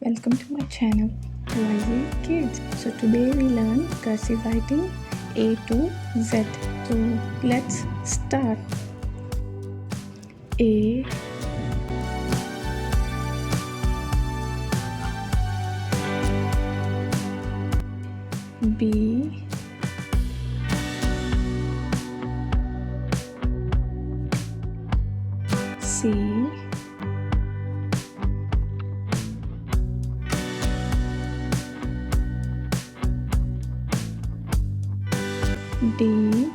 Welcome to my channel YZ Kids. So today we learn cursive writing A to Z. So let's start. A, B, C, D,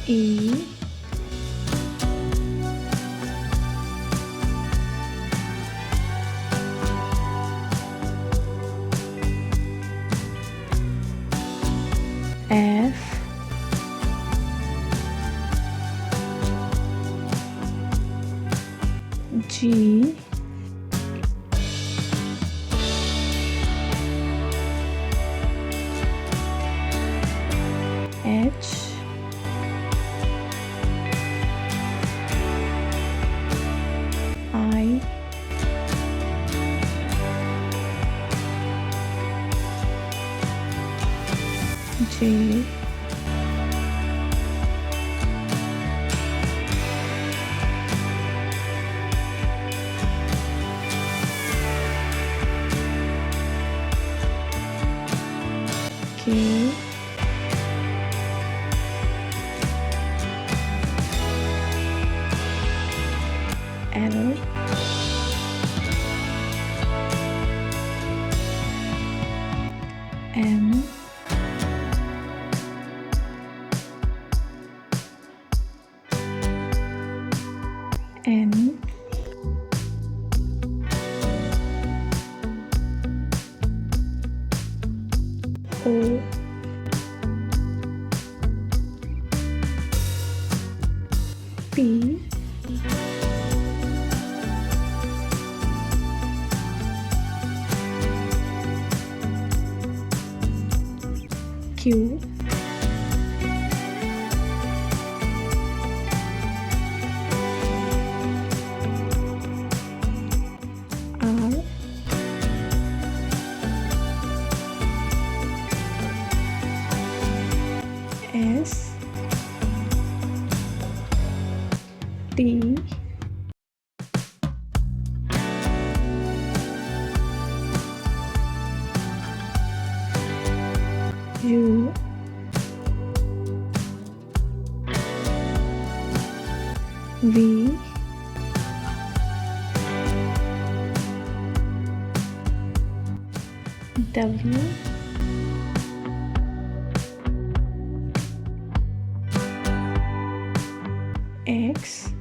E, F, G, H, I, J, K, L, M, N, O, P, Q, R, S, T, U, V, W, X,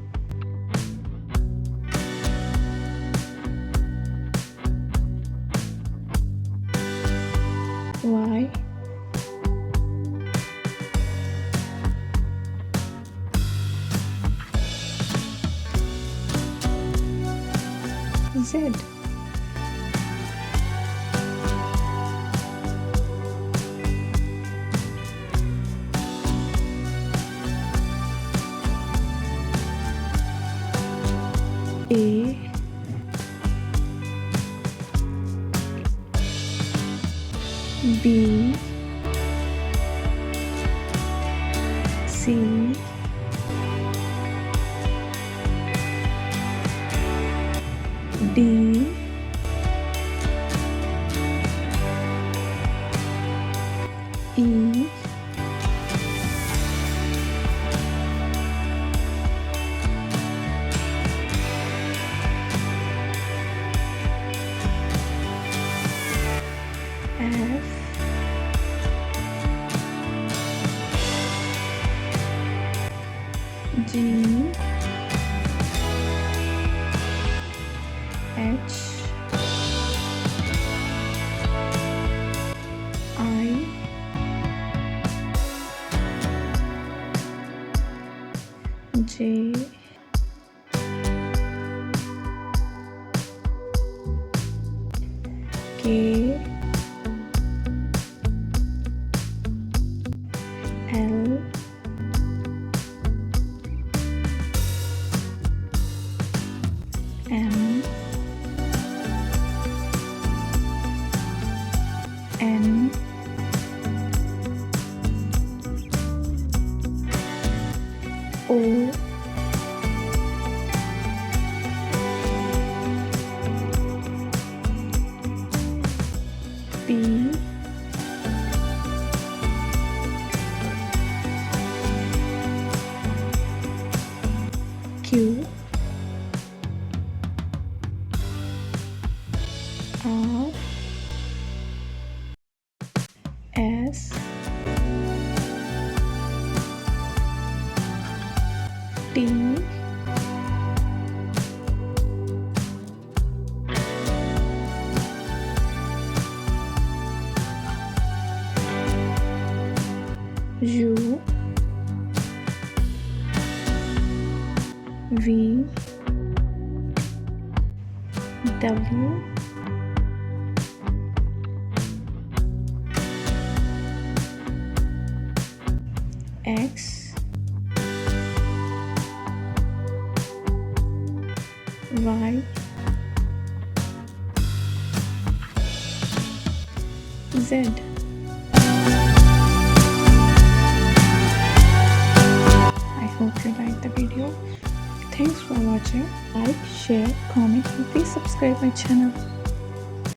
Y, Z. A, B, C, D, E, F, G, H, I, J, K, L, O, P, Q, R, S, T, U, V, W, X, Y, Z. I hope you liked the video. Thanks for watching. Like, share, comment, and please subscribe my channel.